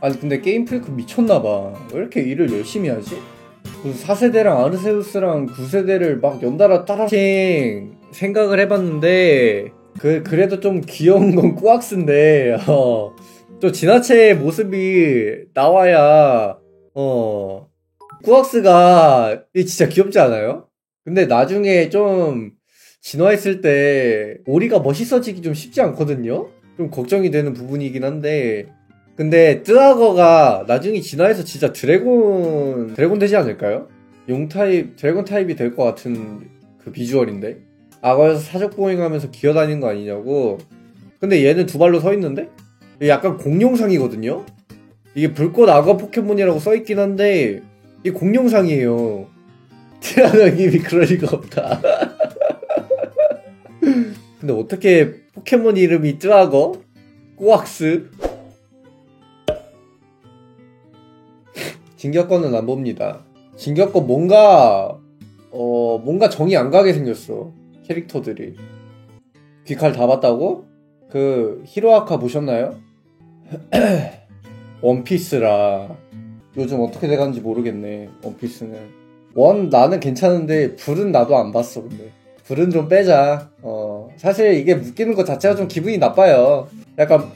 아니 근데 게임 프리크 미쳤나봐. 왜 이렇게 일을 열심히 하지? 그 4세대랑 아르세우스랑 9세대를 막 연달아 따라싱 생각을 해봤는데 그래도 좀 귀여운 건 꾸악스인데 좀 진화체의 모습이 나와야 꾸악스가 진짜 귀엽지 않아요? 근데 나중에 좀 진화했을 때 오리가 멋있어지기 좀 쉽지 않거든요? 좀 걱정이 되는 부분이긴 한데 근데 뜨악어가 나중에 진화해서 진짜 드래곤 되지 않을까요? 드래곤 타입이 될 것 같은 그 비주얼인데 악어에서 사족 보행하면서 기어다니는 거 아니냐고. 근데 얘는 두 발로 서 있는데? 약간 공룡상이거든요? 이게 불꽃 악어 포켓몬이라고 써있긴 한데 이게 공룡상이에요. 티라노님이 그럴 리가 없다. 근데 어떻게 포켓몬 이름이 뜨악어? 꾸악스? 진격거는 안 봅니다. 진격거 뭔가 정이 안 가게 생겼어. 캐릭터들이. 귀칼 다 봤다고? 그 히로아카 보셨나요? 원피스라 요즘 어떻게 돼가는지 모르겠네. 원피스는 나는 괜찮은데 불은 나도 안 봤어. 근데 불은 좀 빼자. 사실 이게 묶이는 것 자체가 좀 기분이 나빠요. 약간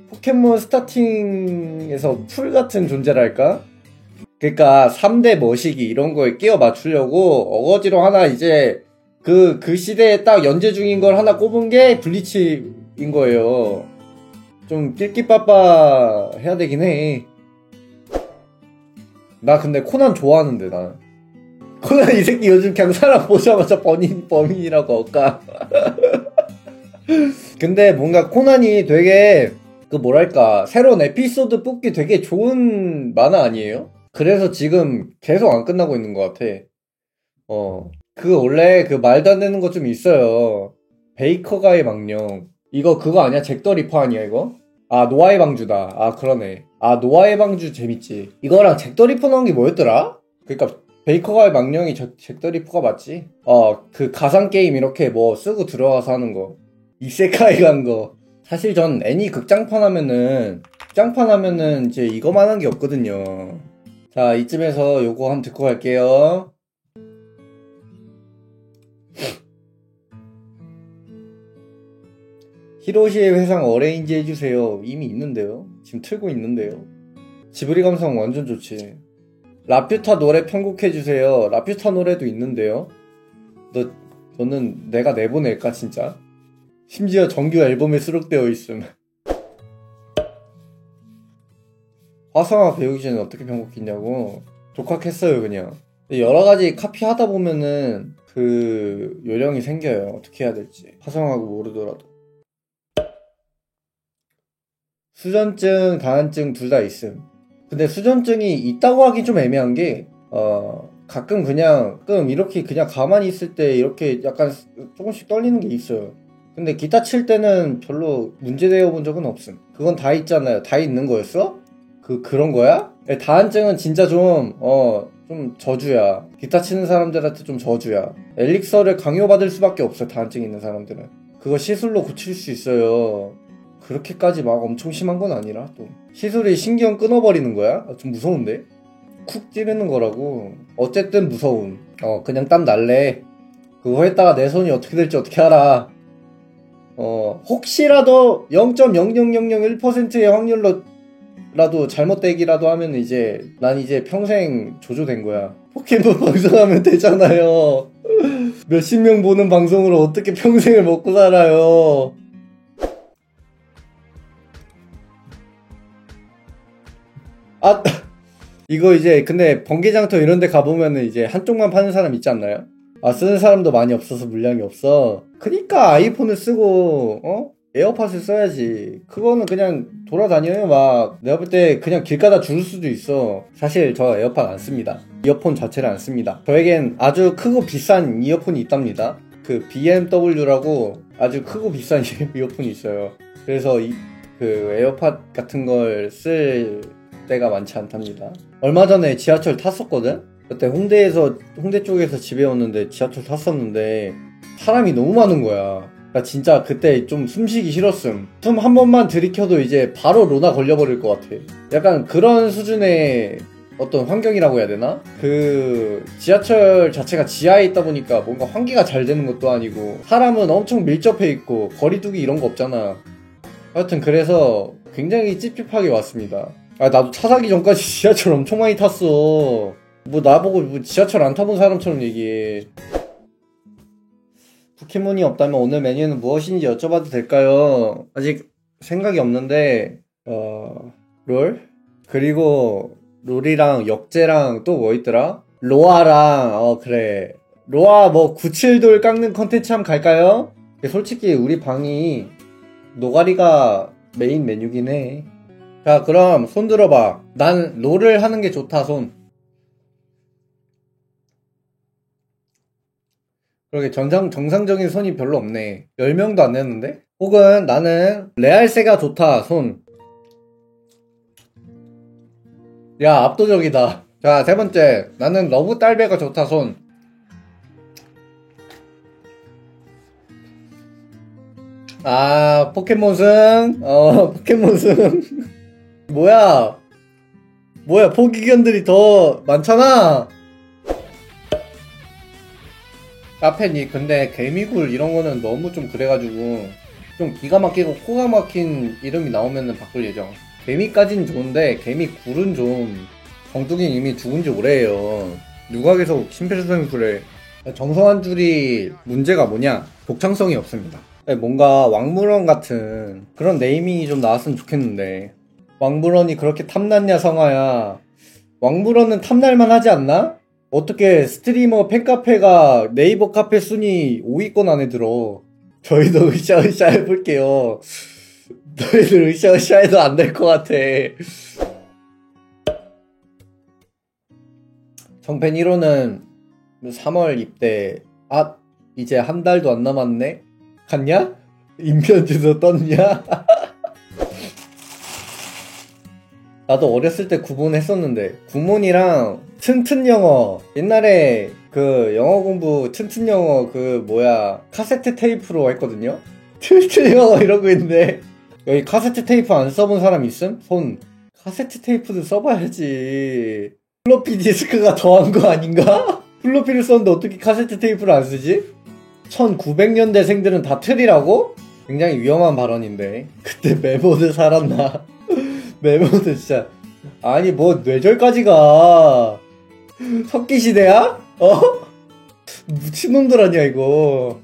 포켓몬 스타팅에서 풀 같은 존재랄까? 그러니까 3대 머시기 이런 거에 끼워 맞추려고 어거지로 하나 이제 그 시대에 딱 연재 중인 걸 하나 꼽은 게 블리치인 거예요. 좀 낄끼빠빠 해야 되긴 해. 나 근데 코난 좋아하는데 나. 코난 이 새끼 요즘 그냥 사람 보자마자 범인이라고 할까. 근데 뭔가 코난이 되게 그 뭐랄까 새로운 에피소드 뽑기 되게 좋은 만화 아니에요? 그래서 지금 계속 안 끝나고 있는 것 같아. 원래 그 말도 안 되는 거 좀 있어요. 베이커가의 망령. 그거 아니야? 잭 더 리퍼 아니야 이거? 아 노아의 방주다. 아 그러네. 아 노아의 방주 재밌지. 이거랑 잭 더 리퍼 나온 게 뭐였더라? 그니까 베이커가의 망령이 잭 더 리퍼가 맞지? 그 가상 게임 이렇게 뭐 쓰고 들어가서 하는 거. 이세카이 간 거. 사실 전 애니 극장판 하면은 이제 이거만 한 게 없거든요. 자 이쯤에서 요거 한번 듣고 갈게요. 히로시의 회상 어레인지 해주세요. 이미 있는데요. 지금 틀고 있는데요. 지브리 감성 완전 좋지. 라퓨타 노래 편곡해주세요. 라퓨타 노래도 있는데요. 너는 내가 내보낼까 진짜? 심지어 정규 앨범에 수록되어 있음. 화성화 배우기 전에 어떻게 편곡했냐고? 독학했어요 그냥. 여러가지 카피하다 보면은 그 요령이 생겨요. 어떻게 해야 될지. 화성하고 모르더라도. 수전증, 다한증 둘 다 있음. 근데 수전증이 있다고 하긴 좀 애매한 게 가끔 이렇게 그냥 가만히 있을 때 이렇게 약간 조금씩 떨리는 게 있어요. 근데 기타 칠 때는 별로 문제되어 본 적은 없음. 그건 다 있잖아요. 다 있는 거였어? 그런 거야? 다한증은 진짜 좀 저주야. 기타 치는 사람들한테 좀 저주야. 엘릭서를 강요받을 수밖에 없어. 다한증 있는 사람들은. 그거 시술로 고칠 수 있어요. 그렇게까지 막 엄청 심한 건 아니라 또 시술이 신경 끊어버리는 거야? 좀 무서운데? 쿡 찌르는 거라고. 어쨌든 무서움. 그냥 땀 날래. 그거 했다가 내 손이 어떻게 될지 어떻게 알아. 혹시라도 0.00001%의 확률로라도 잘못되기라도 하면 난 이제 평생 조조된 거야. 포켓몬 방송하면 되잖아요. 몇십 명 보는 방송으로 어떻게 평생을 먹고 살아요. 이거 이제 근데 번개장터 이런 데 가보면은 이제 한쪽만 파는 사람 있지 않나요? 쓰는 사람도 많이 없어서 물량이 없어. 그니까 아이폰을 쓰고 에어팟을 써야지. 그거는 그냥 돌아다녀요. 막 내가 볼 때 그냥 길 가다 죽을 수도 있어. 사실 저 에어팟 안 씁니다. 이어폰 자체를 안 씁니다. 저에겐 아주 크고 비싼 이어폰이 있답니다. 그 BMW라고 아주 크고 비싼 이어폰이 있어요. 그래서 그 에어팟 같은 걸 쓸 때가 많지 않답니다. 얼마 전에 지하철 탔었거든? 그때 홍대 쪽에서 집에 오는데 지하철 탔었는데 사람이 너무 많은 거야. 나 진짜 그때 좀 숨쉬기 싫었음. 숨 한 번만 들이켜도 이제 바로 로나 걸려버릴 것 같아. 약간 그런 수준의 어떤 환경이라고 해야 되나? 그 지하철 자체가 지하에 있다 보니까 뭔가 환기가 잘 되는 것도 아니고 사람은 엄청 밀접해 있고 거리두기 이런 거 없잖아. 하여튼 그래서 굉장히 찝찝하게 왔습니다. 아, 나도 차 사기 전까지 지하철 엄청 많이 탔어. 뭐 나보고 뭐 지하철 안 타본 사람처럼 얘기해. 포켓몬이 없다면 오늘 메뉴는 무엇인지 여쭤봐도 될까요? 아직 생각이 없는데 롤? 그리고 롤이랑 역제랑 또 뭐 있더라? 로아랑 그래 로아 뭐 97돌 깎는 컨텐츠 한번 갈까요? 솔직히 우리 방이 노가리가 메인 메뉴긴 해. 자, 그럼 손 들어봐. 난 롤을 하는 게 좋다. 손. 그러게 정상적인 손이 별로 없네. 10명도 안 됐는데? 혹은 나는 레알세가 좋다. 손. 야, 압도적이다. 자, 세 번째. 나는 러브 딸배가 좋다. 손. 아, 포켓몬승? 포켓몬승. 뭐야? 포기견들이 더 많잖아? 카페니, 근데 개미굴 이런 거는 너무 좀 그래가지고, 좀 기가 막히고 코가 막힌 이름이 나오면은 바꿀 예정. 개미까진 좋은데, 개미굴은 좀, 정뚝이 이미 죽은 지 오래예요. 누가 계속 심폐소생술에. 정성한 줄이 문제가 뭐냐? 독창성이 없습니다. 뭔가 왕물원 같은 그런 네이밍이 좀 나왔으면 좋겠는데, 왕물원이 그렇게 탐났냐 성화야. 왕물원은 탐날만 하지 않나? 어떻게 스트리머 팬카페가 네이버 카페 순위 5위권 안에 들어. 저희도 으쌰으쌰 해볼게요. 너희들 으쌰으쌰 해도 안 될 것 같아. 정팬 1호는 3월 입대. 아, 이제 한 달도 안 남았네? 갔냐? 인편주소 떴냐? 나도 어렸을 때 구몬했었는데 구몬이랑 튼튼 영어 옛날에 그 영어 공부 튼튼 영어 그 뭐야 카세트 테이프로 했거든요. 튼튼 영어 이러고 있는데 여기 카세트 테이프 안 써본 사람 있음? 손. 카세트 테이프도 써봐야지. 플로피 디스크가 더한 거 아닌가? 플로피를 썼는데 어떻게 카세트 테이프를 안 쓰지? 1900년대생들은 다 틀이라고? 굉장히 위험한 발언인데 그때 메모드 살았나? 메모드 진짜 아니 뭐 뇌절까지 가. 석기시대야? 미친놈들 아니야 이거.